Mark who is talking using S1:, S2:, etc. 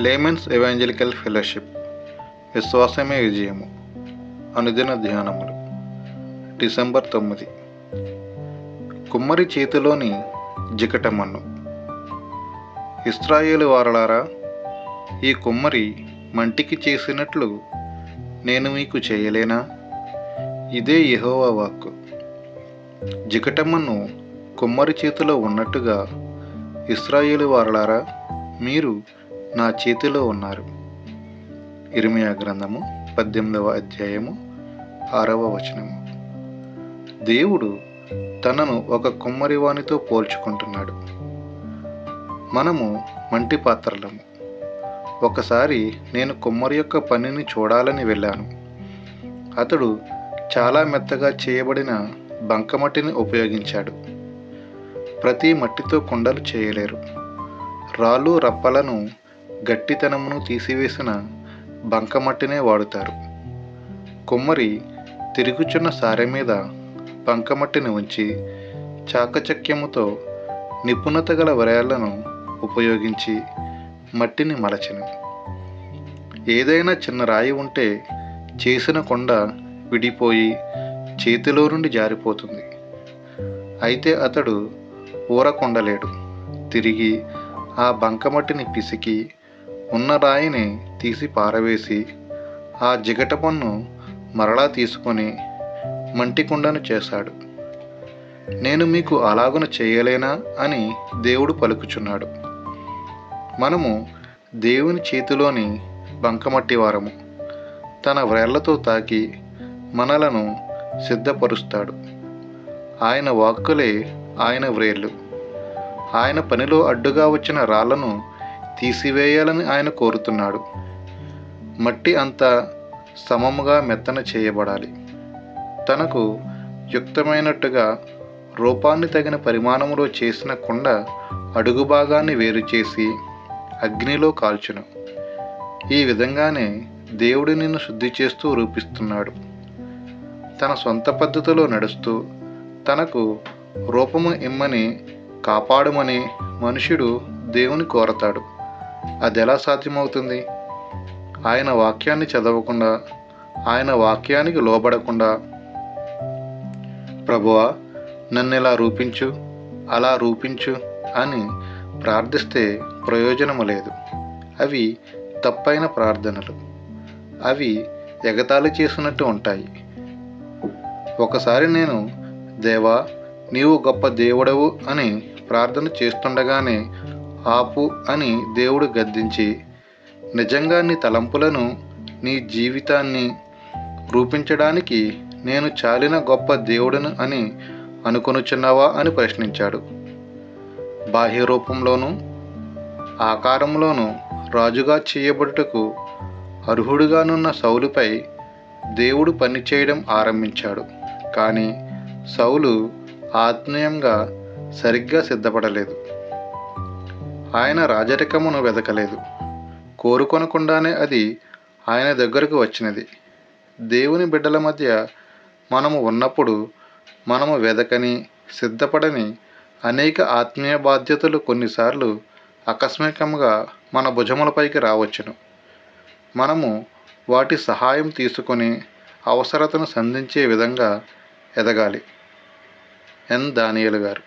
S1: Layman's evangelical fellowship విశ్వాసమే విజయము అనుదిన ధ్యానములు December 9. కుమ్మరి చేతిలోని జికటమన్ను. ఇశ్రాయేలు వారలారా, ఈ కుమ్మరి మంటికి చేసినట్లు నేను మీకు చేయలేనా? ఇదే యెహోవా వాక్కు. జికటమన్ను కుమ్మరి చేతిలో ఉన్నట్టుగా ఇశ్రాయేలు వారలారా, మీరు నా చేతిలో ఉన్నారు. ఇర్మియా గ్రంథము 18వ అధ్యాయము 6వ వచనము. దేవుడు తనను ఒక కుమ్మరివానితో పోల్చుకుంటున్నాడు. మనము మంటి పాత్రలము. ఒకసారి నేను కుమ్మరి యొక్క పనిని చూడాలని వెళ్ళాను. అతడు చాలా మెత్తగా చేయబడిన బంకమట్టిని ఉపయోగించాడు. ప్రతి మట్టితో కుండలు చేయలేరు. రాళ్ళు రప్పలను గట్టితనమును తీసివేసిన బంకమట్టినే వాడుతారు. కుమ్మరి తిరుగుచున్న సారె మీద బంకమట్టిని ఉంచి చాకచక్యముతో నిపుణత గల వ్రేళ్లను ఉపయోగించి మట్టిని మలచెను. ఏదైనా చిన్న రాయి ఉంటే చేసిన కొండ విడిపోయి చేతిలో నుండి జారిపోతుంది. అయితే అతడు ఊరకుండలేడు. తిరిగి ఆ బంకమట్టిని పిసికి ఉన్న రాయిని తీసి పారవేసి ఆ జిగటమన్ను మరలా తీసుకొని మంటికుండను చేశాడు. నేను మీకు అలాగున చేయలేనా అని దేవుడు పలుకుచున్నాడు. మనము దేవుని చేతిలోని బంకమట్టి వారము. తన వ్రేళ్లతో తాకి మనలను సిద్ధపరుస్తాడు. ఆయన వాక్కులే ఆయన వ్రేళ్ళు. ఆయన పనిలో అడ్డుగా వచ్చిన రాళ్లను తీసివేయాలని ఆయన కోరుతున్నాడు. మట్టి అంతా సమముగా మెత్తన చేయబడాలి. తనకు యుక్తమైనట్టుగా రూపాన్ని తగిన పరిమాణములో చేసిన కుండ అడుగు భాగాన్ని వేరు చేసి అగ్నిలో కాల్చును. ఈ విధంగానే దేవుడు నిన్ను శుద్ధి చేస్తూ రూపిస్తున్నాడు. తన సొంత పద్ధతిలో నడుస్తూ తనకు రూపము ఇమ్మని కాపాడమని మనుష్యుడు దేవుని కోరతాడు. అదెలా సాధ్యమవుతుంది? ఆయన వాక్యాన్ని చదవకుండా, ఆయన వాక్యానికి లోబడకుండా, ప్రభువా నన్నిలా రూపించు, అలా రూపించు అని ప్రార్థిస్తే ప్రయోజనము లేదు. అవి తప్పైన ప్రార్థనలు. అవి ఎగతాళి చేసినట్టు ఉంటాయి. ఒకసారి నేను, దేవా నీవు గొప్ప దేవుడవు అని ప్రార్థన చేస్తుండగానే ఆపు అని దేవుడు గద్దించి, నిజంగా నీ తలంపులను, నీ జీవితాన్ని రూపించడానికి నేను చాలిన గొప్ప దేవుడను అని అనుకొనుచున్నావా అని ప్రశ్నించాడు. బాహ్య రూపంలోనూ ఆకారంలోనూ రాజుగా చేయబడుటకు అర్హుడుగానున్న సౌలుపై దేవుడు పనిచేయడం ఆరంభించాడు. కానీ సౌలు ఆత్మీయంగా సరిగ్గా సిద్ధపడలేదు. ఆయన రాజరికమును వెదకలేదు. కోరుకొనకుండానే అది ఆయన దగ్గరకు వచ్చినది. దేవుని బిడ్డల మధ్య మనము ఉన్నప్పుడు మనము వెదకని, సిద్ధపడని అనేక ఆత్మీయ బాధ్యతలు కొన్నిసార్లు ఆకస్మికంగా మన భుజములపైకి రావచ్చును. మనము వాటి సహాయం తీసుకొని అవసరతను సంధించే విధంగా ఎదగాలి. ఎన్ దానియేలు గారు.